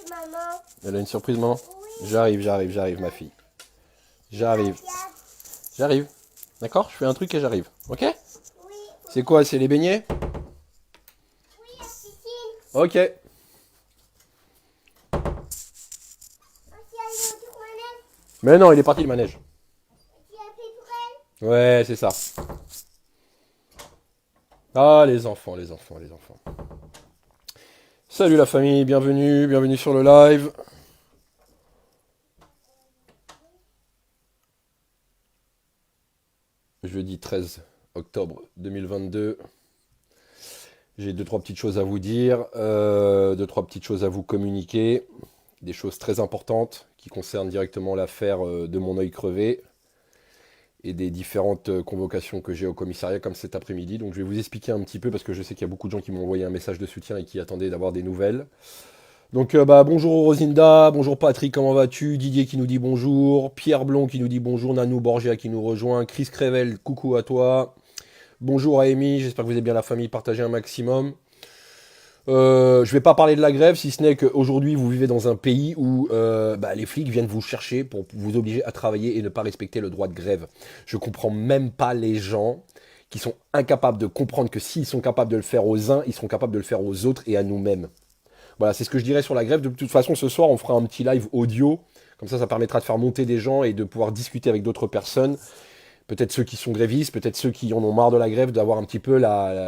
maman. Elle a une surprise, maman? Oui. J'arrive, ma fille. J'arrive. J'arrive. D'accord? Je fais un truc et j'arrive. Ok? Oui. C'est quoi? C'est les beignets? Oui, la piscine. Ok. On s'y allait au manège. Mais non, il est parti le manège. Tu as fait pour elle. Ouais, c'est ça. Ah, les enfants. Salut la famille, bienvenue sur le live. Jeudi 13 octobre 2022. J'ai deux, trois petites choses à vous dire, deux, trois petites choses à vous communiquer. Des choses très importantes qui concernent directement l'affaire de mon œil crevé et des différentes convocations que j'ai au commissariat comme cet après-midi. Donc je vais vous expliquer un petit peu parce que je sais qu'il y a beaucoup de gens qui m'ont envoyé un message de soutien et qui attendaient d'avoir des nouvelles. Donc bonjour Rosinda, bonjour Patrick, comment vas-tu? Didier qui nous dit bonjour, Pierre Blond qui nous dit bonjour, Nanou Borgia qui nous rejoint, Chris Crevel, coucou à toi. Bonjour à Amy, j'espère que vous êtes bien la famille, partagez un maximum. Je vais pas parler de la grève, si ce n'est qu'aujourd'hui vous vivez dans un pays où les flics viennent vous chercher pour vous obliger à travailler et ne pas respecter le droit de grève. Je comprends même pas les gens qui sont incapables de comprendre que s'ils sont capables de le faire aux uns, ils seront capables de le faire aux autres et à nous-mêmes. Voilà, c'est ce que je dirais sur la grève. De toute façon, ce soir, on fera un petit live audio. Comme ça permettra de faire monter des gens et de pouvoir discuter avec d'autres personnes. Peut-être ceux qui sont grévistes, peut-être ceux qui en ont marre de la grève, d'avoir un petit peu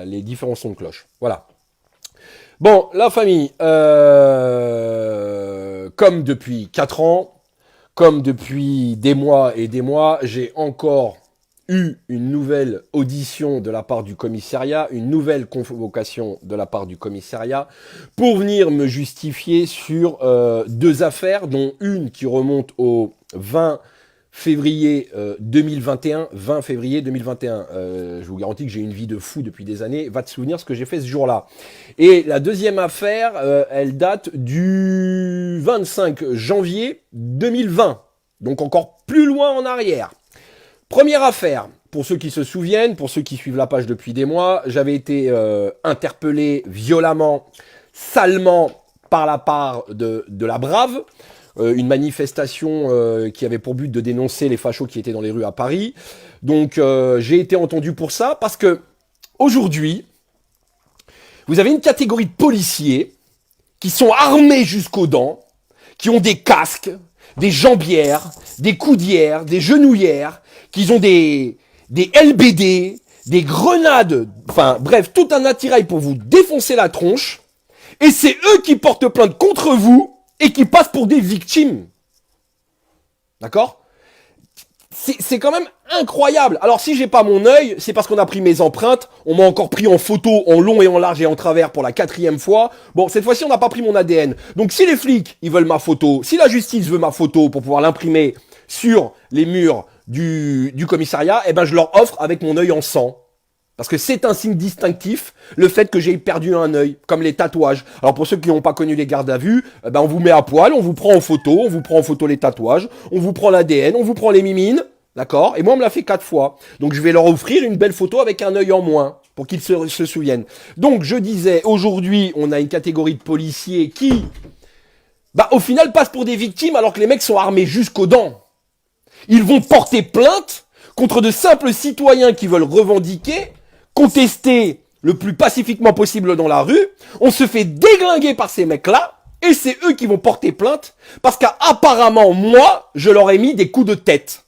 les différents sons de cloche. Voilà. Bon, la famille, comme depuis 4 ans, comme depuis des mois et des mois, j'ai encore eu une nouvelle audition de la part du commissariat, une nouvelle convocation de la part du commissariat, pour venir me justifier sur deux affaires, dont une qui remonte au 20 février 2021. Je vous garantis que j'ai une vie de fou depuis des années. Va te souvenir ce que j'ai fait ce jour-là. Et la deuxième affaire, elle date du 25 janvier 2020. Donc encore plus loin en arrière. Première affaire, pour ceux qui se souviennent, pour ceux qui suivent la page depuis des mois, j'avais été interpellé violemment, salement par la part de la Brave. Une manifestation qui avait pour but de dénoncer les fachos qui étaient dans les rues à Paris. Donc j'ai été entendu pour ça parce que aujourd'hui, vous avez une catégorie de policiers qui sont armés jusqu'aux dents, qui ont des casques, des jambières, des coudières, des genouillères, qui ont des LBD, des grenades, enfin bref, tout un attirail pour vous défoncer la tronche. Et c'est eux qui portent plainte contre vous et qui passent pour des victimes. D'accord? C'est quand même incroyable. Alors si j'ai pas mon œil, c'est parce qu'on a pris mes empreintes, on m'a encore pris en photo en long et en large et en travers pour la 4e fois. Bon, cette fois-ci, on n'a pas pris mon ADN. Donc si les flics, ils veulent ma photo, si la justice veut ma photo pour pouvoir l'imprimer sur les murs du commissariat, eh ben je leur offre avec mon œil en sang. Parce que c'est un signe distinctif, le fait que j'ai perdu un œil, comme les tatouages. Alors pour ceux qui n'ont pas connu les gardes à vue, on vous met à poil, on vous prend en photo, les tatouages, on vous prend l'ADN, on vous prend les mimines, d'accord? Et moi on me l'a fait 4 fois. Donc je vais leur offrir une belle photo avec un œil en moins, pour qu'ils se souviennent. Donc je disais, aujourd'hui on a une catégorie de policiers qui, au final passent pour des victimes alors que les mecs sont armés jusqu'aux dents. Ils vont porter plainte contre de simples citoyens qui veulent revendiquer, contester le plus pacifiquement possible dans la rue, on se fait déglinguer par ces mecs-là, et c'est eux qui vont porter plainte, parce qu'apparemment, moi, je leur ai mis des coups de tête.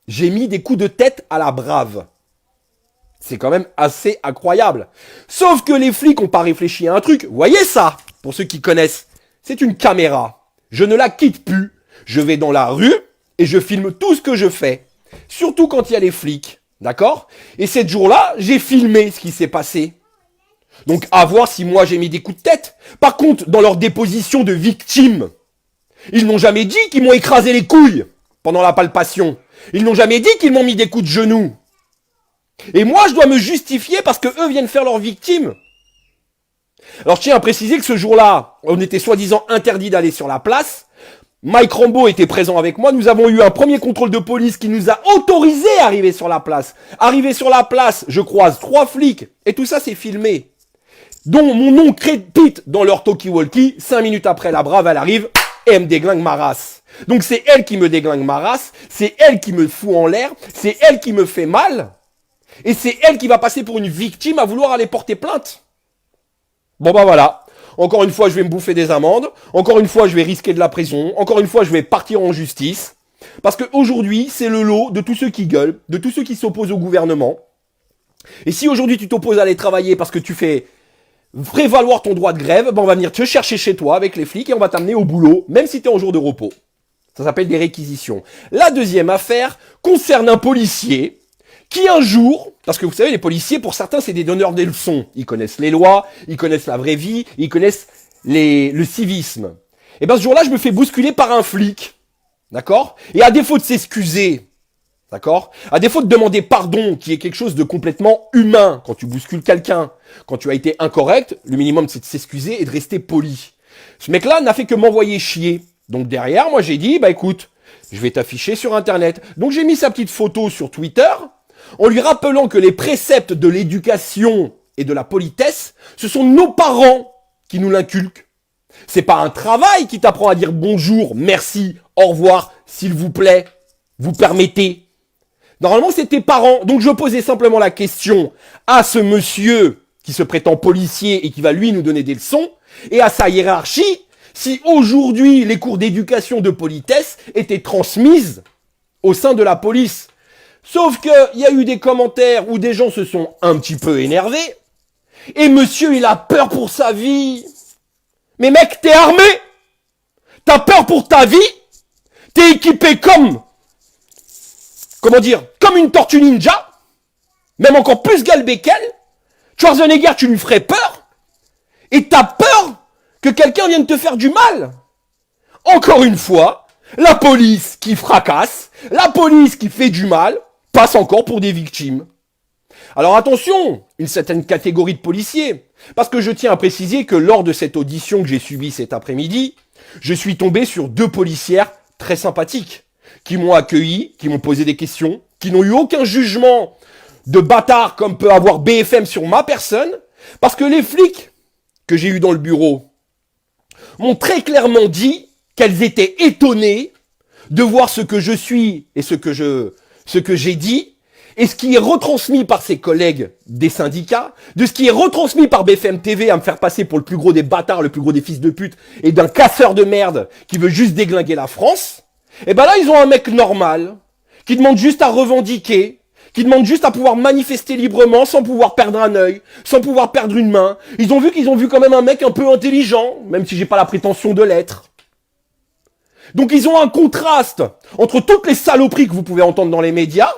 J'ai mis des coups de tête à la Brave. C'est quand même assez incroyable. Sauf que les flics n'ont pas réfléchi à un truc. Voyez ça, pour ceux qui connaissent. C'est une caméra. Je ne la quitte plus. Je vais dans la rue, et je filme tout ce que je fais. Surtout quand il y a les flics. D'accord? Et ce jour-là, j'ai filmé ce qui s'est passé. Donc, à voir si moi j'ai mis des coups de tête. Par contre, dans leur déposition de victimes, ils n'ont jamais dit qu'ils m'ont écrasé les couilles pendant la palpation. Ils n'ont jamais dit qu'ils m'ont mis des coups de genoux. Et moi, je dois me justifier parce que eux viennent faire leurs victimes. Alors, je tiens à préciser que ce jour-là, on était soi-disant interdit d'aller sur la place. Mike Rambo était présent avec moi. Nous avons eu un premier contrôle de police qui nous a autorisé à arriver sur la place. Arrivé sur la place, je croise 3 flics. Et tout ça, c'est filmé. dont mon nom crépite dans leur talkie-walkie, 5 minutes après la brave, elle arrive et elle me déglingue ma race. Donc c'est elle qui me déglingue ma race, c'est elle qui me fout en l'air, c'est elle qui me fait mal, et c'est elle qui va passer pour une victime à vouloir aller porter plainte. Bon bah voilà, encore une fois je vais me bouffer des amendes, encore une fois je vais risquer de la prison, encore une fois je vais partir en justice, parce qu'aujourd'hui c'est le lot de tous ceux qui gueulent, de tous ceux qui s'opposent au gouvernement. Et si aujourd'hui tu t'opposes à aller travailler parce que tu fais prévaloir ton droit de grève, ben on va venir te chercher chez toi avec les flics et on va t'amener au boulot, même si tu es en jour de repos. Ça s'appelle des réquisitions. La deuxième affaire concerne un policier qui un jour, parce que vous savez, les policiers, pour certains, c'est des donneurs des leçons. Ils connaissent les lois, ils connaissent la vraie vie, ils connaissent le civisme. Et ben ce jour-là, je me fais bousculer par un flic. D'accord ? Et à défaut de s'excuser, d'accord ? À défaut de demander pardon, qui est quelque chose de complètement humain, quand tu bouscules quelqu'un, quand tu as été incorrect, le minimum c'est de s'excuser et de rester poli. Ce mec-là n'a fait que m'envoyer chier. Donc derrière, moi j'ai dit, bah écoute, je vais t'afficher sur Internet. Donc j'ai mis sa petite photo sur Twitter, en lui rappelant que les préceptes de l'éducation et de la politesse, ce sont nos parents qui nous l'inculquent. C'est pas un travail qui t'apprend à dire bonjour, merci, au revoir, s'il vous plaît, vous permettez. Normalement, c'est tes parents. Donc je posais simplement la question à ce monsieur qui se prétend policier et qui va lui nous donner des leçons, et à sa hiérarchie, si aujourd'hui les cours d'éducation de politesse étaient transmises au sein de la police. Sauf qu'il y a eu des commentaires où des gens se sont un petit peu énervés, et monsieur il a peur pour sa vie. Mais mec, t'es armé, t'as peur pour ta vie, t'es équipé comme une tortue ninja, même encore plus galbé qu'elle. Schwarzenegger, tu lui ferais peur, et t'as peur que quelqu'un vienne te faire du mal. Encore une fois, la police qui fracasse, la police qui fait du mal, passe encore pour des victimes. Alors attention, une certaine catégorie de policiers, parce que je tiens à préciser que lors de cette audition que j'ai subie cet après-midi, je suis tombé sur 2 policières très sympathiques, qui m'ont accueilli, qui m'ont posé des questions, qui n'ont eu aucun jugement de bâtard comme peut avoir BFM sur ma personne, parce que les flics que j'ai eu dans le bureau m'ont très clairement dit qu'elles étaient étonnées de voir ce que je suis et ce que j'ai dit, et ce qui est retransmis par ses collègues des syndicats, de ce qui est retransmis par BFM TV à me faire passer pour le plus gros des bâtards, le plus gros des fils de pute, et d'un casseur de merde qui veut juste déglinguer la France, et ben là ils ont un mec normal, qui demande juste à revendiquer, qui demande juste à pouvoir manifester librement sans pouvoir perdre un œil, sans pouvoir perdre une main. Ils ont vu quand même un mec un peu intelligent, même si j'ai pas la prétention de l'être. Donc ils ont un contraste entre toutes les saloperies que vous pouvez entendre dans les médias,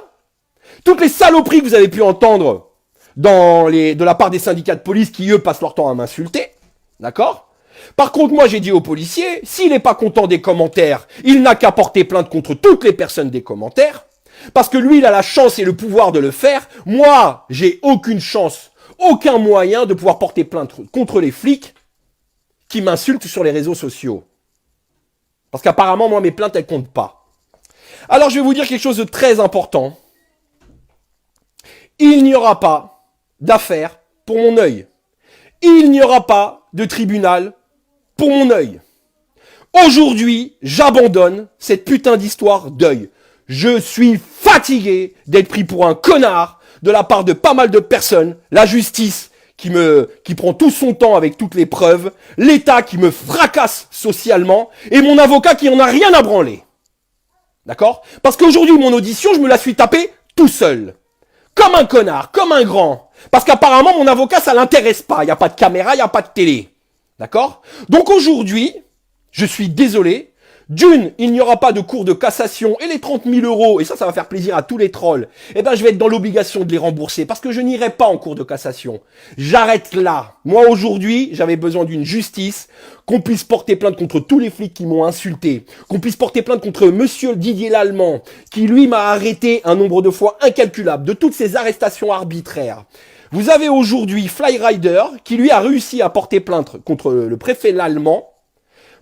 toutes les saloperies que vous avez pu entendre de la part des syndicats de police qui, eux, passent leur temps à m'insulter. D'accord ? Par contre, moi, j'ai dit aux policiers, s'il n'est pas content des commentaires, il n'a qu'à porter plainte contre toutes les personnes des commentaires, parce que lui, il a la chance et le pouvoir de le faire. Moi, j'ai aucune chance, aucun moyen de pouvoir porter plainte contre les flics qui m'insultent sur les réseaux sociaux. Parce qu'apparemment, moi, mes plaintes, elles comptent pas. Alors, je vais vous dire quelque chose de très important. Il n'y aura pas d'affaire pour mon œil. Il n'y aura pas de tribunal pour mon œil. Aujourd'hui, j'abandonne cette putain d'histoire d'œil. Je suis fatigué d'être pris pour un connard de la part de pas mal de personnes. La justice qui prend tout son temps avec toutes les preuves. L'État qui me fracasse socialement. Et mon avocat qui en a rien à branler. D'accord ? Parce qu'aujourd'hui, mon audition, je me la suis tapée tout seul. Comme un connard, comme un grand. Parce qu'apparemment, mon avocat, ça l'intéresse pas. Il n'y a pas de caméra, il n'y a pas de télé. D'accord ? Donc aujourd'hui, je suis désolé. D'une, il n'y aura pas de cours de cassation et les 30 000 euros, et ça va faire plaisir à tous les trolls, eh ben je vais être dans l'obligation de les rembourser parce que je n'irai pas en cours de cassation. J'arrête là. Moi aujourd'hui, j'avais besoin d'une justice, qu'on puisse porter plainte contre tous les flics qui m'ont insulté, qu'on puisse porter plainte contre monsieur Didier Lallemand, qui lui m'a arrêté un nombre de fois incalculable, de toutes ces arrestations arbitraires. Vous avez aujourd'hui Flyrider qui lui a réussi à porter plainte contre le préfet Lallemand,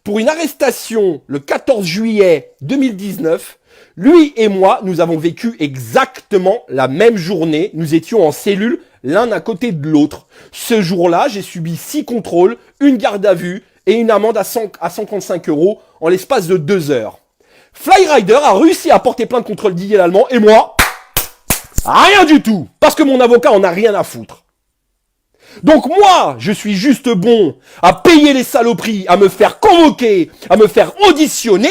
pour une arrestation le 14 juillet 2019, lui et moi, nous avons vécu exactement la même journée. Nous étions en cellule l'un à côté de l'autre. Ce jour-là, j'ai subi 6 contrôles, une garde à vue et une amende à 135 € en l'espace de 2 heures. Flyrider a réussi à porter plainte contre le Didier l'Allemand et moi, rien du tout, parce que mon avocat en a rien à foutre. Donc moi, je suis juste bon à payer les saloperies, à me faire convoquer, à me faire auditionner,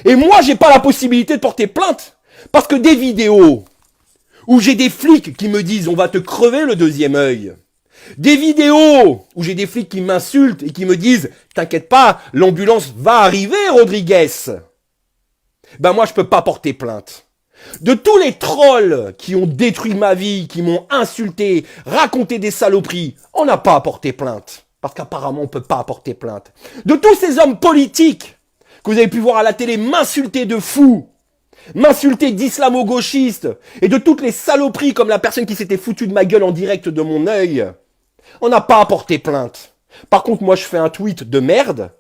et moi, j'ai pas la possibilité de porter plainte, parce que des vidéos où j'ai des flics qui me disent on va te crever le deuxième œil, des vidéos où j'ai des flics qui m'insultent et qui me disent t'inquiète pas, l'ambulance va arriver, Rodriguez. Ben moi, je peux pas porter plainte. De tous les trolls qui ont détruit ma vie, qui m'ont insulté, raconté des saloperies, on n'a pas à porter plainte. Parce qu'apparemment, on peut pas porter plainte. De tous ces hommes politiques que vous avez pu voir à la télé m'insulter de fou, m'insulter d'islamo-gauchiste, et de toutes les saloperies comme la personne qui s'était foutue de ma gueule en direct de mon œil, on n'a pas à porter plainte. Par contre, moi, je fais un tweet de merde,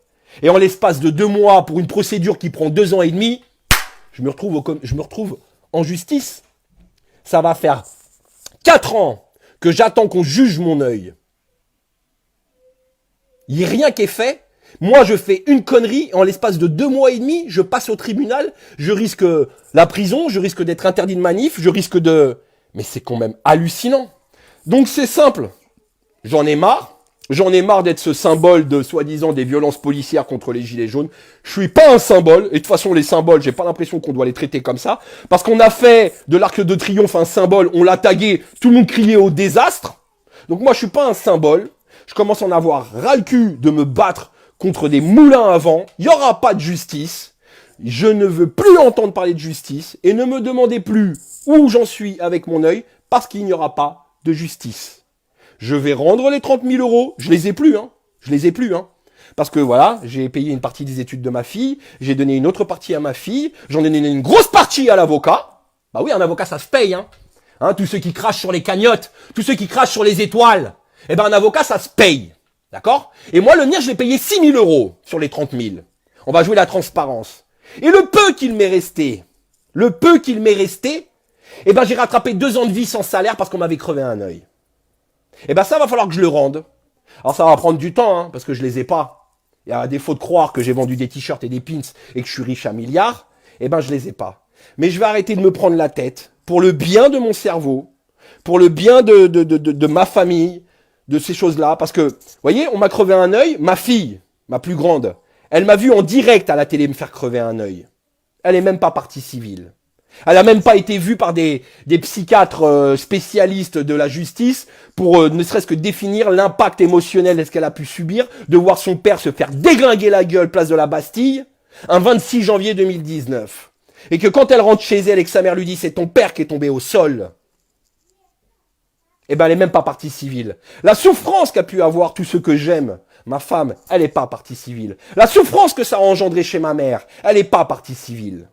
et en l'espace de 2 mois, pour une procédure qui prend 2 ans et demi, je me retrouve en justice. Ça va faire 4 ans que j'attends qu'on juge mon œil. Il n'y a rien qui est fait. Moi, je fais une connerie, en l'espace de 2 mois et demi, je passe au tribunal, je risque la prison, je risque d'être interdit de manif, je risque de... Mais c'est quand même hallucinant. Donc c'est simple, j'en ai marre. J'en ai marre d'être ce symbole de soi-disant des violences policières contre les gilets jaunes. Je suis pas un symbole, et de toute façon les symboles, j'ai pas l'impression qu'on doit les traiter comme ça, parce qu'on a fait de l'Arc de Triomphe un symbole, on l'a tagué, tout le monde criait au désastre. Donc moi je suis pas un symbole, je commence à en avoir ras le cul de me battre contre des moulins à vent, il y aura pas de justice, je ne veux plus entendre parler de justice, et ne me demandez plus où j'en suis avec mon œil, parce qu'il n'y aura pas de justice. Je vais rendre les 30 000 €. Je les ai plus, hein. Je les ai plus, hein. Parce que voilà, j'ai payé une partie des études de ma fille, j'ai donné une autre partie à ma fille, j'en ai donné une grosse partie à l'avocat. Bah oui, un avocat, ça se paye, hein. Tous ceux qui crachent sur les cagnottes, tous ceux qui crachent sur les étoiles. Eh ben, un avocat, ça se paye. D'accord? Et moi, le mien, je l'ai payé 6 000 € sur les 30 000. On va jouer la transparence. Et le peu qu'il m'est resté, eh ben, j'ai rattrapé 2 ans de vie sans salaire parce qu'on m'avait crevé un œil. Eh ben ça va falloir que je le rende. Alors ça va prendre du temps, hein, parce que je les ai pas. Et à défaut de croire que j'ai vendu des t-shirts et des pins et que je suis riche à milliards, eh ben je les ai pas. Mais je vais arrêter de me prendre la tête pour le bien de mon cerveau, pour le bien de ma famille, de ces choses-là. Parce que, vous voyez, on m'a crevé un œil, ma fille, ma plus grande, elle m'a vu en direct à la télé me faire crever un œil. Elle est même pas partie civile. Elle a même pas été vue par des psychiatres spécialistes de la justice pour ne serait-ce que définir l'impact émotionnel de ce qu'elle a pu subir, de voir son père se faire déglinguer la gueule place de la Bastille, un 26 janvier 2019. Et que quand elle rentre chez elle et que sa mère lui dit c'est ton père qui est tombé au sol, eh ben elle est même pas partie civile. La souffrance qu'a pu avoir tous ceux que j'aime, ma femme, elle est pas partie civile. La souffrance que ça a engendré chez ma mère, elle est pas partie civile.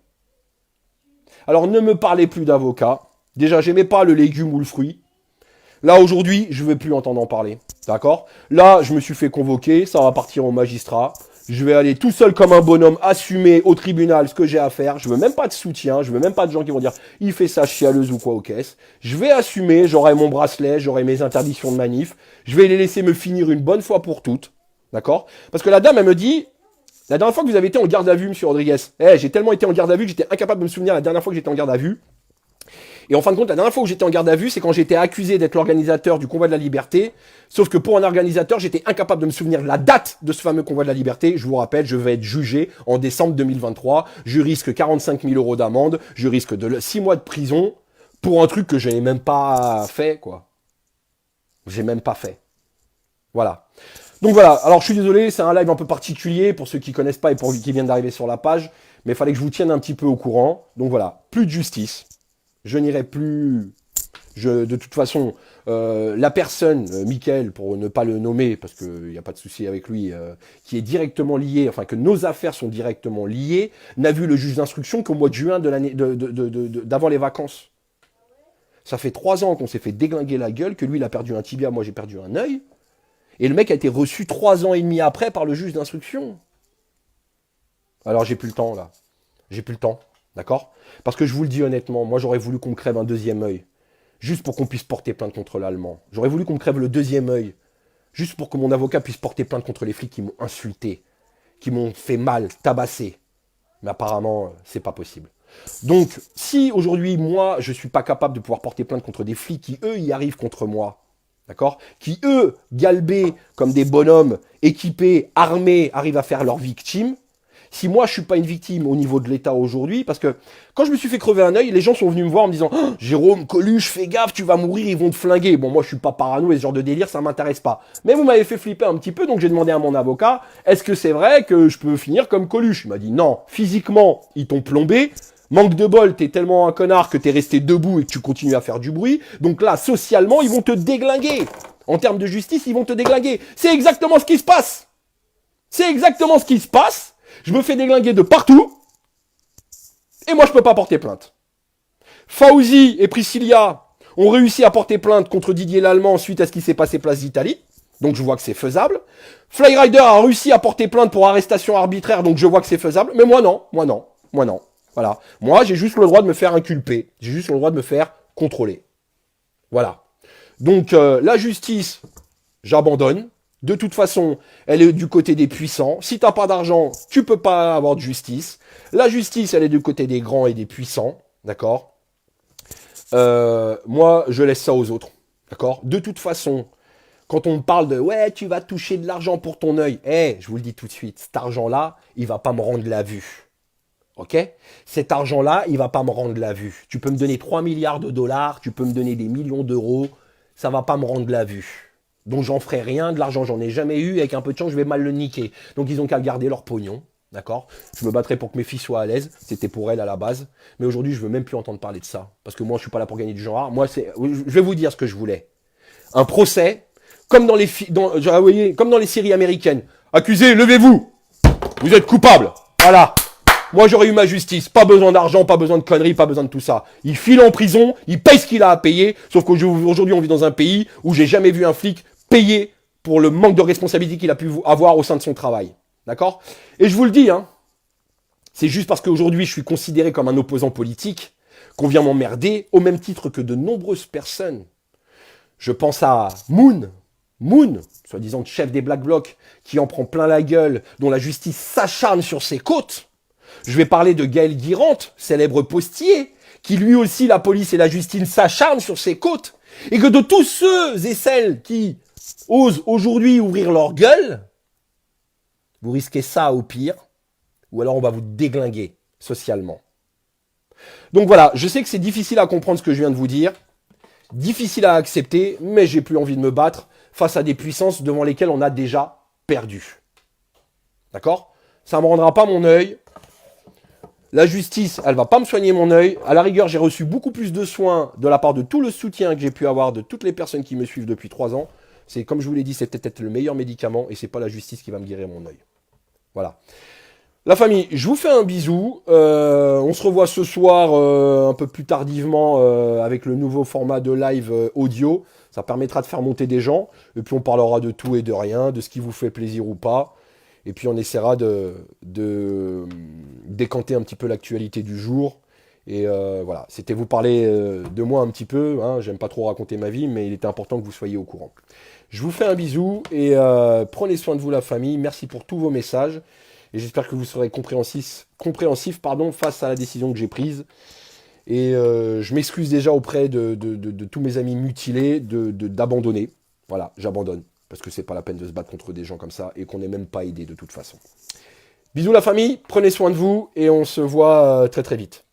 Alors ne me parlez plus d'avocat. Déjà, j'aimais pas le légume ou le fruit. Là, aujourd'hui, je ne veux plus entendre en parler. D'accord? Là, je me suis fait convoquer. Ça va partir au magistrat. Je vais aller tout seul comme un bonhomme assumer au tribunal ce que j'ai à faire. Je veux même pas de soutien. Je veux même pas de gens qui vont dire il fait ça chialeuse ou quoi aux caisses. Je vais assumer. J'aurai mon bracelet. J'aurai mes interdictions de manif. Je vais les laisser me finir une bonne fois pour toutes. D'accord? Parce que la dame, elle me dit... La dernière fois que vous avez été en garde à vue, monsieur Rodriguez, j'ai tellement été en garde à vue que j'étais incapable de me souvenir la dernière fois que j'étais en garde à vue. Et en fin de compte, la dernière fois où j'étais en garde à vue, c'est quand j'étais accusé d'être l'organisateur du convoi de la liberté. Sauf que pour un organisateur, j'étais incapable de me souvenir de la date de ce fameux convoi de la liberté. Je vous rappelle, je vais être jugé en décembre 2023. Je risque 45 000 € d'amende. Je risque 6 mois de prison pour un truc que je n'ai même pas fait, quoi. J'ai même pas fait. Voilà. Donc voilà, alors je suis désolé, c'est un live un peu particulier pour ceux qui connaissent pas et pour qui viennent d'arriver sur la page, mais il fallait que je vous tienne un petit peu au courant. Donc voilà, plus de justice, je n'irai plus... de toute façon, la personne, Mickaël, pour ne pas le nommer, parce qu'il n'y a pas de souci avec lui, qui est directement lié, enfin que nos affaires sont directement liées, n'a vu le juge d'instruction qu'au mois de juin de l'année d'avant les vacances. Ça fait 3 ans qu'on s'est fait déglinguer la gueule, que lui il a perdu un tibia, moi j'ai perdu un œil. Et le mec a été reçu 3 ans et demi après par le juge d'instruction. Alors j'ai plus le temps là. J'ai plus le temps, d'accord? Parce que je vous le dis honnêtement, moi j'aurais voulu qu'on me crève un deuxième œil. juste pour qu'on puisse porter plainte contre l'Allemand. J'aurais voulu qu'on me crève le deuxième œil, juste pour que mon avocat puisse porter plainte contre les flics qui m'ont insulté, qui m'ont fait mal, tabassé. Mais apparemment, c'est pas possible. Donc, si aujourd'hui, moi, je suis pas capable de pouvoir porter plainte contre des flics qui, eux, y arrivent contre moi, d'accord, qui, eux, galbés comme des bonhommes, équipés, armés, arrivent à faire leurs victimes, si moi, je suis pas une victime au niveau de l'État aujourd'hui, parce que quand je me suis fait crever un œil, les gens sont venus me voir en me disant oh, « Jérôme, Coluche, fais gaffe, tu vas mourir, ils vont te flinguer. » Bon, moi, je suis pas parano et ce genre de délire, ça m'intéresse pas. Mais vous m'avez fait flipper un petit peu, donc j'ai demandé à mon avocat « Est-ce que c'est vrai que je peux finir comme Coluche ?» Il m'a dit « Non, physiquement, ils t'ont plombé. Manque de bol, t'es tellement un connard que t'es resté debout et que tu continues à faire du bruit. Donc là, socialement, ils vont te déglinguer. En termes de justice, ils vont te déglinguer. C'est exactement ce qui se passe. C'est exactement ce qui se passe. Je me fais déglinguer de partout. Et moi, je peux pas porter plainte. Fauzi et Priscilla ont réussi à porter plainte contre Didier Lallemand suite à ce qui s'est passé place d'Italie. Donc je vois que c'est faisable. Flyrider a réussi à porter plainte pour arrestation arbitraire. Donc je vois que c'est faisable. Mais moi non. Voilà. Moi, j'ai juste le droit de me faire inculper. J'ai juste le droit de me faire contrôler. Voilà. Donc, la justice, j'abandonne. De toute façon, elle est du côté des puissants. Si t'as pas d'argent, tu peux pas avoir de justice. La justice, elle est du côté des grands et des puissants. D'accord ? Moi, je laisse ça aux autres. D'accord ? De toute façon, quand on me parle de « Ouais, tu vas toucher de l'argent pour ton œil. » Je vous le dis tout de suite, cet argent-là, il va pas me rendre la vue. Ok ? Cet argent-là, il va pas me rendre la vue. Tu peux me donner 3 milliards de dollars, tu peux me donner des millions d'euros, ça va pas me rendre la vue. Donc j'en ferai rien, de l'argent j'en ai jamais eu, avec un peu de chance je vais mal le niquer. Donc ils ont qu'à garder leur pognon, d'accord ? Je me battrai pour que mes filles soient à l'aise, c'était pour elles à la base. Mais aujourd'hui je veux même plus entendre parler de ça, parce que moi je suis pas là pour gagner du genre. Moi je vais vous dire ce que je voulais. Un procès, comme dans les comme dans les séries américaines. Accusé, levez-vous. Vous êtes coupable. Voilà. Moi, j'aurais eu ma justice. Pas besoin d'argent, pas besoin de conneries, pas besoin de tout ça. Il file en prison, il paye ce qu'il a à payer. Sauf qu'aujourd'hui, on vit dans un pays où j'ai jamais vu un flic payer pour le manque de responsabilité qu'il a pu avoir au sein de son travail. D'accord ? Et je vous le dis, hein, c'est juste parce qu'aujourd'hui, je suis considéré comme un opposant politique qu'on vient m'emmerder au même titre que de nombreuses personnes. Je pense à Moon, soi-disant chef des Black Blocs, qui en prend plein la gueule, dont la justice s'acharne sur ses côtes. Je vais parler de Gaël Guirant, célèbre postier, qui lui aussi, la police et la justice s'acharnent sur ses côtes. Et que de tous ceux et celles qui osent aujourd'hui ouvrir leur gueule, vous risquez ça au pire, ou alors on va vous déglinguer socialement. Donc voilà, je sais que c'est difficile à comprendre ce que je viens de vous dire, difficile à accepter, mais j'ai plus envie de me battre face à des puissances devant lesquelles on a déjà perdu. D'accord ? Ça ne me rendra pas mon œil. La justice, elle va pas me soigner mon œil. À la rigueur, j'ai reçu beaucoup plus de soins de la part de tout le soutien que j'ai pu avoir de toutes les personnes qui me suivent depuis 3 ans. C'est, comme je vous l'ai dit, c'est peut-être le meilleur médicament et c'est pas la justice qui va me guérir mon œil. Voilà. La famille, je vous fais un bisou. On se revoit ce soir un peu plus tardivement avec le nouveau format de live audio. Ça permettra de faire monter des gens. Et puis on parlera de tout et de rien, de ce qui vous fait plaisir ou pas. Et puis on essaiera de décanter un petit peu l'actualité du jour. Et voilà, c'était vous parler de moi un petit peu. Hein. J'aime pas trop raconter ma vie, mais il était important que vous soyez au courant. Je vous fais un bisou et prenez soin de vous la famille. Merci pour tous vos messages. Et j'espère que vous serez compréhensif face à la décision que j'ai prise. Et je m'excuse déjà auprès de tous mes amis mutilés d'abandonner. Voilà, j'abandonne. Parce que c'est pas la peine de se battre contre des gens comme ça et qu'on n'est même pas aidé de toute façon. Bisous la famille, prenez soin de vous et on se voit très très vite.